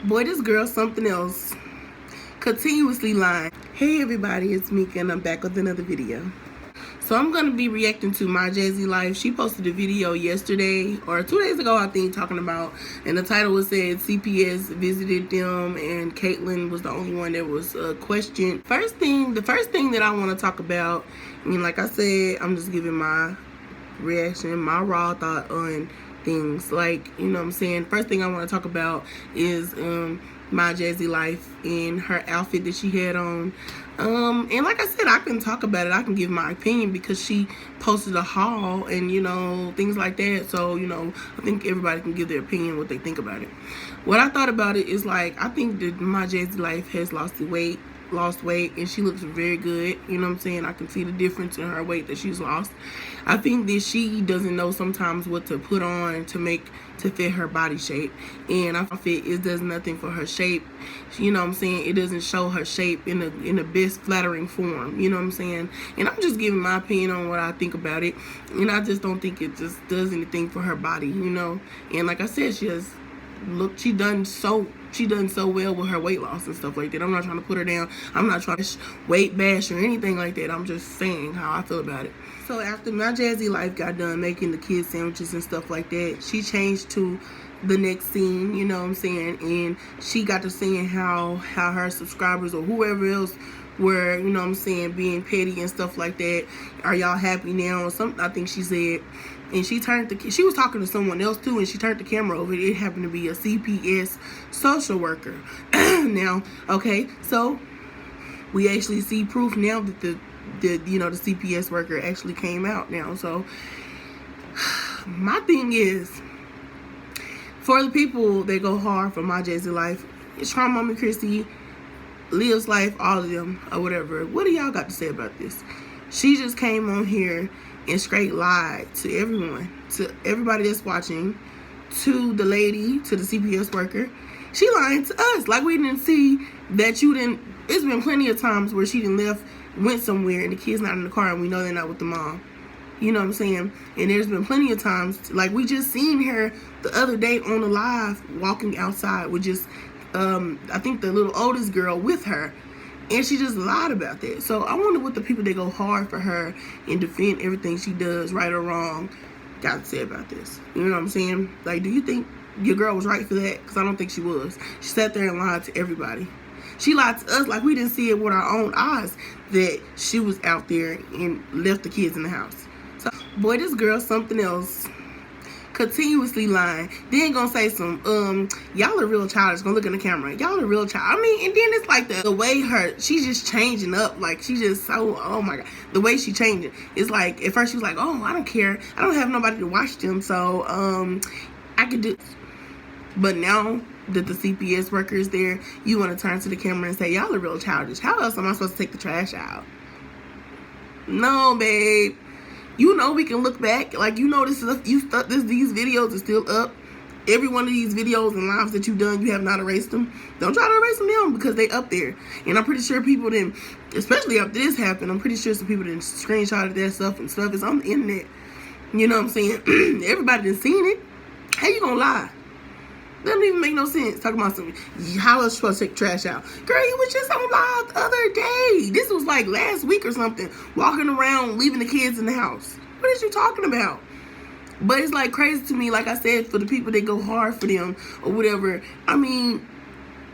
Boy, this girl something else. Continuously lying. Hey everybody, it's Meka and I'm back with another video. So I'm going to be reacting to my Jazzy life. She posted a video yesterday or 2 days ago, I think, talking about, and the title was said CPS visited them and Caitlyn was the only one that was questioned. The first thing that I want to talk about, I mean, like I said, I'm just giving my reaction, my raw thought on things. Like, you know what I'm saying? First thing I want to talk about is my Jazzy life and her outfit that she had on. And like I said, I can talk about it. I can give my opinion because she posted a haul and, you know, things like that. So, you know, I think everybody can give their opinion what they think about it. What I thought about it is, like, I think that my Jazzy life has lost weight and she looks very good. You know what I'm saying? I can see the difference in her weight that she's lost. I think that she doesn't know sometimes what to put on to fit her body shape, and I feel it does nothing for her shape. You know what I'm saying? It doesn't show her shape in the best flattering form. You know what I'm saying? And I'm just giving my opinion on what I think about it, and I just don't think it just does anything for her body. You know, and like I said, she done so well with her weight loss and stuff like that. I'm not trying to put her down. I'm not trying to weight bash or anything like that. I'm just saying how I feel about it. So after my Jazzy life got done making the kids sandwiches and stuff like that, she changed to the next scene, you know what I'm saying, and she got to saying how her subscribers or whoever else were, you know what I'm saying, being petty and stuff like that. Are y'all happy now or something, I think she said. And she was talking to someone else too, and she turned the camera over. It happened to be a CPS social worker. Now, okay, so we actually see proof now that the CPS worker actually came out now. So my thing is, for the people that go hard for my Jazzy life, it's Trump, Mommy Christy, Leah's life, all of them, or whatever. What do y'all got to say about this? She just came on here and straight lied to everyone, to everybody that's watching, to the lady, to the CPS worker. She lying to us. Like, we didn't see that you didn't. It's been plenty of times where she didn't went somewhere and the kid's not in the car and we know they're not with the mom. You know what I'm saying? And there's been plenty of times, like we just seen her the other day on the live walking outside with just, I think the little oldest girl with her. And she just lied about that. So I wonder what the people that go hard for her and defend everything she does, right or wrong, got to say about this. You know what I'm saying? Like, do you think your girl was right for that? Because I don't think she was. She sat there and lied to everybody. She lied to us like we didn't see it with our own eyes that she was out there and left the kids in the house. So, boy, this girl something else. Continuously lying. Then gonna say some, y'all are real childish. Gonna look in the camera. Y'all are real child. I mean, and then it's like the way she's just changing up. Like, she just so, oh my God. The way she changing. It's like, at first she was like, oh, I don't care. I don't have nobody to watch them. So, I could do. But now that the CPS worker is there, you want to turn to the camera and say, y'all are real childish. How else am I supposed to take the trash out? No, babe. You know we can look back. Like, you know these videos are still up. Every one of these videos and lives that you've done, you have not erased them. Don't try to erase them now because they up there. And I'm pretty sure people didn't, especially after this happened, I'm pretty sure some people didn't screenshot that stuff and stuff is on the internet. You know what I'm saying? Everybody done seen it. How you gonna lie? Doesn't even make no sense. Talking about something. How else you supposed to take trash out? Girl, you was just on live the other day. This was like last week or something. Walking around, leaving the kids in the house. What is you talking about? But it's like crazy to me, like I said, for the people that go hard for them or whatever. I mean,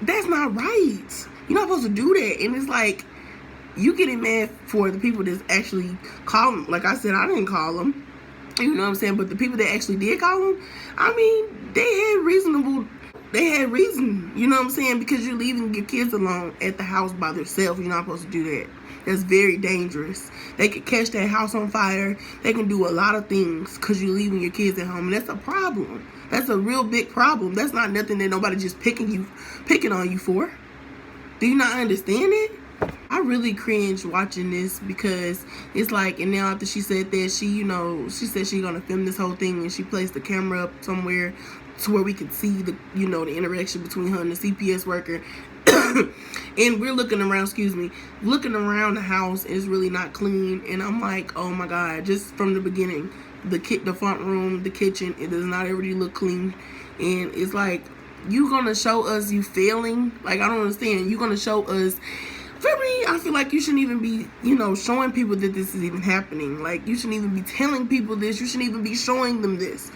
that's not right. You're not supposed to do that. And it's like, you getting mad for the people that's actually calling. Like I said, I didn't call them. You know what I'm saying? But the people that actually did call them, I mean, they had reason, you know what I'm saying? Because you're leaving your kids alone at the house by themselves. You're not supposed to do that. That's very dangerous. They could catch that house on fire. They can do a lot of things because you're leaving your kids at home. And that's a problem. That's a real big problem. That's not nothing that nobody just picking on you for. Do you not understand it? I really cringe watching this because it's like, and now after she said that, she said she's gonna film this whole thing and she placed the camera up somewhere to where we could see the interaction between her and the CPS worker. And we're looking around the house is really not clean. And I'm like, oh my God, just from the beginning, the front room, the kitchen, it does not already look clean. And it's like, you gonna show us you failing? Like, I don't understand. You gonna show us. For me, I feel like you shouldn't even be, showing people that this is even happening. Like, you shouldn't even be telling people this. You shouldn't even be showing them this.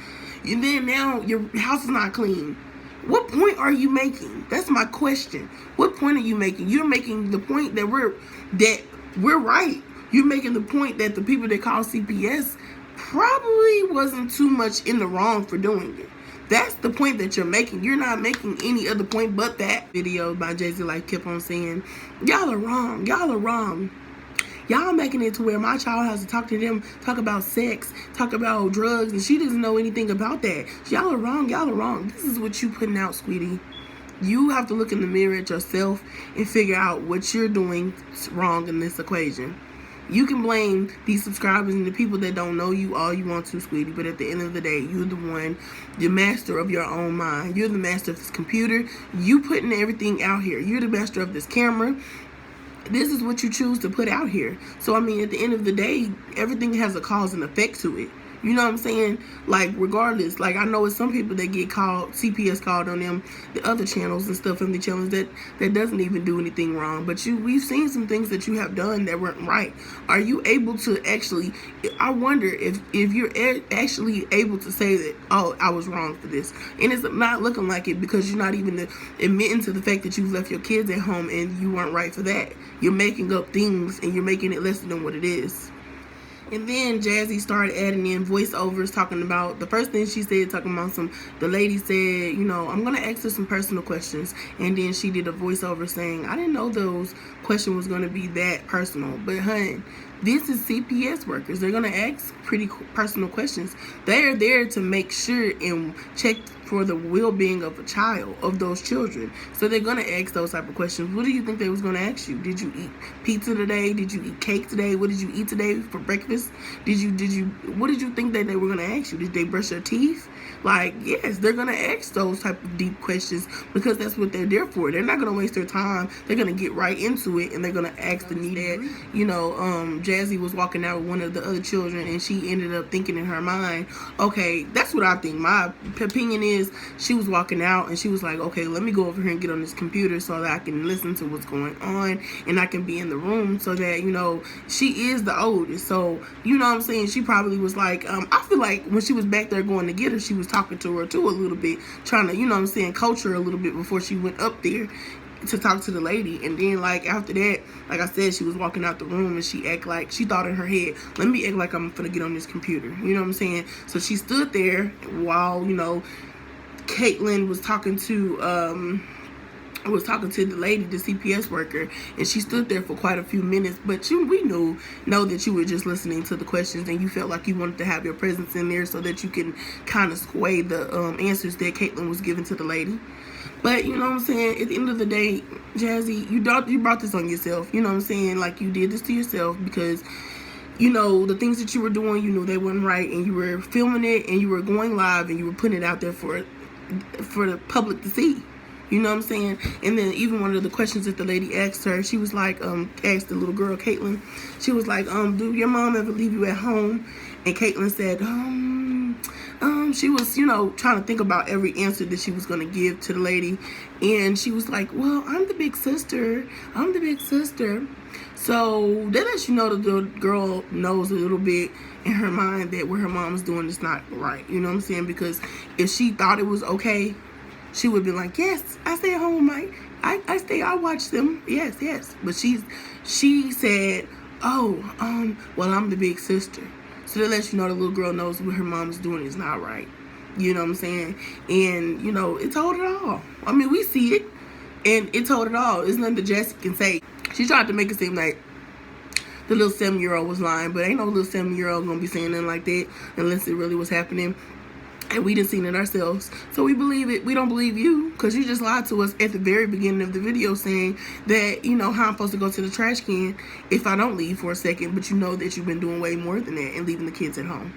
And then now your house is not clean. What point are you making? That's my question. What point are you making? You're making the point that we're right. You're making the point that the people that call CPS probably wasn't too much in the wrong for doing it. That's the point that you're making. You're not making any other point but that. Video by Jazzy like kept on saying, y'all are wrong. Y'all are wrong. Y'all making it to where my child has to talk to them, talk about sex, talk about drugs, and she doesn't know anything about that. Y'all are wrong. Y'all are wrong. This is what you putting out, sweetie. You have to look in the mirror at yourself and figure out what you're doing wrong in this equation. You can blame these subscribers and the people that don't know you all you want to, sweetie. But at the end of the day, you're the one, the master of your own mind. You're the master of this computer. You putting everything out here. You're the master of this camera. This is what you choose to put out here. So, I mean, at the end of the day, everything has a cause and effect to it. You know what I'm saying? Like, regardless, like, I know it's some people that get called, CPS called on them, the other channels and stuff, and the channels that doesn't even do anything wrong. But we've seen some things that you have done that weren't right. Are you able to actually, I wonder if you're actually able to say that, oh, I was wrong for this. And it's not looking like it, because you're not even admitting to the fact that you've left your kids at home and you weren't right for that. You're making up things and you're making it less than what it is. And then Jazzy started adding in voiceovers, talking about, the first thing she said, talking about the lady said, I'm going to ask her some personal questions. And then she did a voiceover saying, I didn't know those questions was going to be that personal. But, hun, this is CPS workers. They're going to ask pretty personal questions. They're there to make sure and check for the well-being of a child, of those children. So they're going to ask those type of questions. What do you think they was going to ask you? Did you eat pizza today? Did you eat cake today? What did you eat today for breakfast? What did you think that they were going to ask you? Did they brush their teeth? Like, yes, they're going to ask those type of deep questions, because that's what they're there for. They're not going to waste their time. They're going to get right into it, and they're going to ask the needed. Jazzy was walking out with one of the other children, and she ended up thinking in her mind, okay, that's what I think. My opinion is, she was walking out and she was like, okay, let me go over here and get on this computer so that I can listen to what's going on and I can be in the room, so that, she is the oldest. So, you know what I'm saying? She probably was like, I feel like when she was back there going to get her, she was talking to her too a little bit, trying to, coach her a little bit before she went up there to talk to the lady. And then, like, after that, like I said, she was walking out the room and she thought in her head, let me act like I'm gonna get on this computer. You know what I'm saying? So she stood there while, Caitlin was talking to the lady, the CPS worker, and she stood there for quite a few minutes. But we know that you were just listening to the questions, and you felt like you wanted to have your presence in there so that you can kind of sway the answers that Caitlin was giving to the lady. But, you know what I'm saying, at the end of the day, Jazzy, you brought this on yourself. You know what I'm saying? Like, you did this to yourself because, the things that you were doing, you knew they weren't right, and you were filming it, and you were going live, and you were putting it out there for the public to see. You know what I'm saying? And then even one of the questions that the lady asked her, she was like, asked the little girl, Caitlin, she was like, do your mom ever leave you at home? And Caitlin said, she was, trying to think about every answer that she was going to give to the lady. And she was like, well, I'm the big sister. So that lets you know that the girl knows a little bit in her mind that what her mom is doing is not right. You know what I'm saying? Because if she thought it was okay, she would be like, yes, I stay at home, Mike. I watch them. Yes. But she said, oh, well, I'm the big sister. So that lets you know the little girl knows what her mom is doing is not right. You know what I'm saying? And, it told it all. I mean, we see it, and it told it all. There's nothing that Jazzy can say. She tried to make it seem like the little 7-year-old was lying, but ain't no little 7-year-old gonna be saying nothing like that unless it really was happening. And we didn't seen it ourselves. So we believe it. We don't believe you, because you just lied to us at the very beginning of the video saying that, how I'm supposed to go to the trash can if I don't leave for a second, but you know that you've been doing way more than that and leaving the kids at home.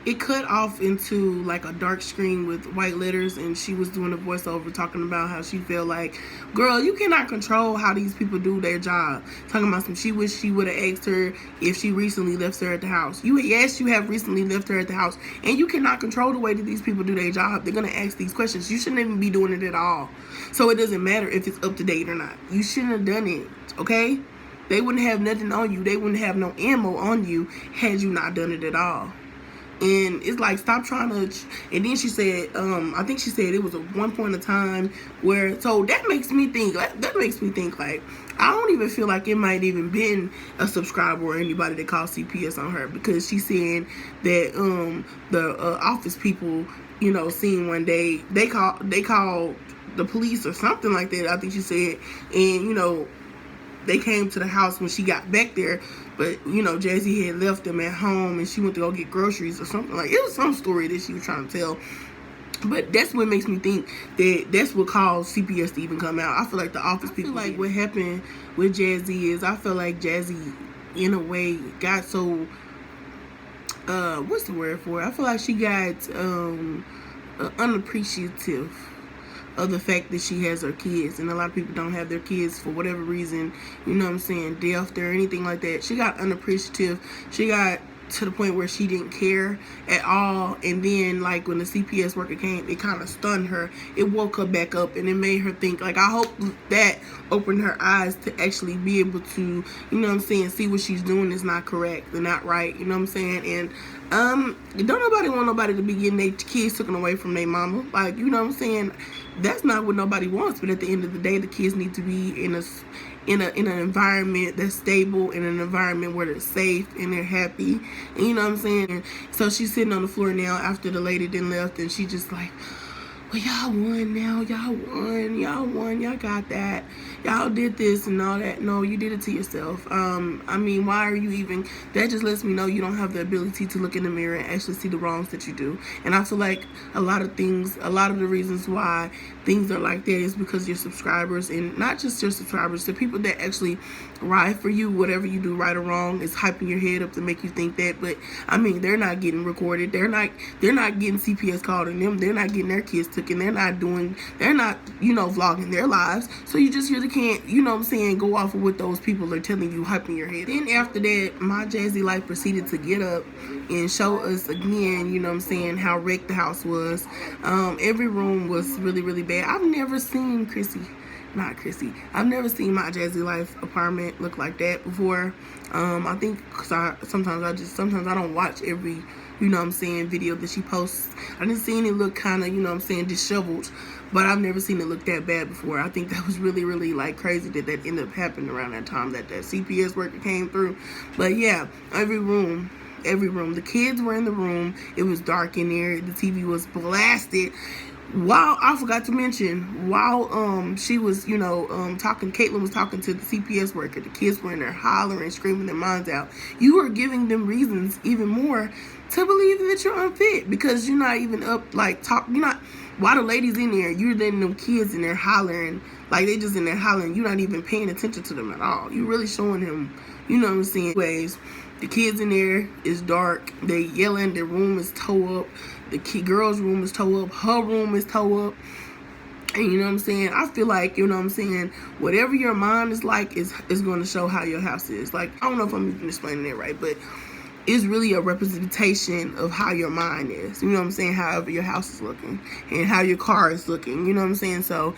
it cut off into like a dark screen with white letters, and she was doing a voiceover talking about how she felt like, girl, you cannot control how these people do their job. Talking about some, she wish she would have asked her if she recently left her at the house. Yes, you have recently left her at the house, and you cannot control the way that these people do their job. They're gonna ask these questions. You shouldn't even be doing it at all. So it doesn't matter if it's up to date or not. You shouldn't have done it, okay? They wouldn't have nothing on you. They wouldn't have no ammo on you had you not done it at all. And it's like, stop trying to. And then she said, I think she said it was at one point in time where, so that makes me think, like, I don't even feel like it might even been a subscriber or anybody that called CPS on her, because she's saying that the office people, you know, seen one day, they called the police or something like that, I think she said, and, you know, they came to the house when she got back there, but, you know, Jazzy had left them at home and she went to go get groceries or something. Like, it was some story that she was trying to tell. But that's what makes me think that that's what caused CPS to even come out. I feel like the office people, like, what happened with Jazzy is, I feel like Jazzy, in a way, got so, what's the word for it? I feel like she got unappreciative of the fact that she has her kids, and a lot of people don't have their kids for whatever reason, you know what I'm saying, death or anything like that. She got unappreciative. She got to the point where she didn't care at all, and then, like, when the CPS worker came, it kind of stunned her. It woke her back up, and it made her think. Like, I hope that opened her eyes to actually be able to, you know what I'm saying, see what she's doing is not correct and not right, you know what I'm saying. And don't nobody want nobody to be getting their kids taken away from their mama. Like, you know what I'm saying, that's not what nobody wants. But at the end of the day, the kids need to be in an environment that's stable, in an environment where they're safe and they're happy, and you know what I'm saying. And so she's sitting on the floor now after the lady then left, and she just like, well, y'all won now, y'all won, y'all got that, y'all did this and all that. No, you did it to yourself. I mean, why are you even, that just lets me know you don't have the ability to look in the mirror and actually see the wrongs that you do. And I feel like a lot of the reasons why things are like that is because your subscribers, and not just your subscribers, the people that actually ride for you, whatever you do right or wrong, is hyping your head up to make you think that. But I mean, they're not getting recorded, they're not getting CPS called on them, they're not getting their kids taken, they're not, you know, vlogging their lives. So you just really can't, you know what I'm saying, go off of what those people are telling you, hyping your head. Then after that, my Jazzy life proceeded to get up and show us again, you know what I'm saying, how wrecked the house was. Every room was really, really bad. I've never seen I've never seen my Jazzy life apartment look like that before. I think because sometimes I don't watch every, you know what I'm saying, video that she posts. I didn't see it look kind of, you know what I'm saying, disheveled, but I've never seen it look that bad before. I think that was really, really, like, crazy that ended up happening around that time that CPS worker came through. But yeah, every room, the kids were in the room. It was dark in there. The TV was blasted. While I forgot to mention, while she was, you know, Caitlin was talking to the CPS worker, the kids were in there hollering, screaming their minds out. You are giving them reasons even more to believe that you're unfit, because you're not even up, like, you're not, while the ladies in there, you're letting them kids in there hollering, like, they just in there hollering. You're not even paying attention to them at all. You're really showing them, you know what I'm saying. Anyways, the kids in there is dark. They yelling. Their room is tore up. The girl's room is tore up. Her room is tore up. And you know what I'm saying? I feel like, you know what I'm saying, whatever your mind is like is going to show how your house is. Like, I don't know if I'm even explaining it right, but it's really a representation of how your mind is. You know what I'm saying? However your house is looking and how your car is looking. You know what I'm saying? So,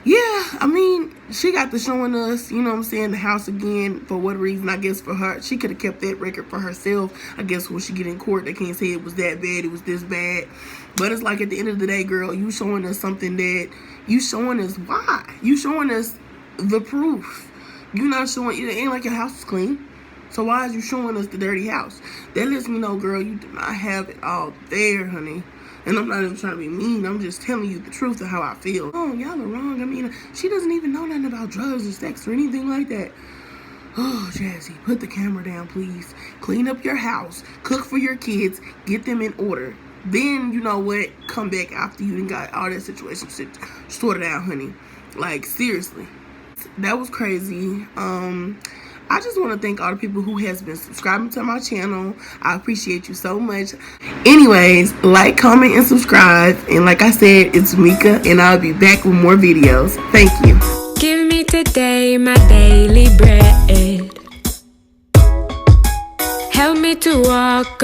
yeah, I mean, she got to showing us, you know what I'm saying, the house again. For what reason? I guess for her, she could have kept that record for herself. I guess when she get in court, they can't say it was that bad, it was this bad. But it's like, at the end of the day, girl, you showing us something that, you showing us why. You showing us the proof. You're not showing, it ain't like your house is clean. So why is you showing us the dirty house? That lets me know, girl, you do not have it all there, honey. And I'm not even trying to be mean. I'm just telling you the truth of how I feel. Oh, y'all are wrong. I mean, she doesn't even know nothing about drugs or sex or anything like that. Oh, Jazzy, put the camera down, please. Clean up your house. Cook for your kids. Get them in order. Then, you know what? Come back after you done got all that situation sorted out, honey. Like, seriously. That was crazy. I just want to thank all the people who has been subscribing to my channel. I appreciate you so much. Anyways, like, comment, and subscribe. And like I said, it's Meka, and I'll be back with more videos. Thank you. Give me today my daily bread. Help me to walk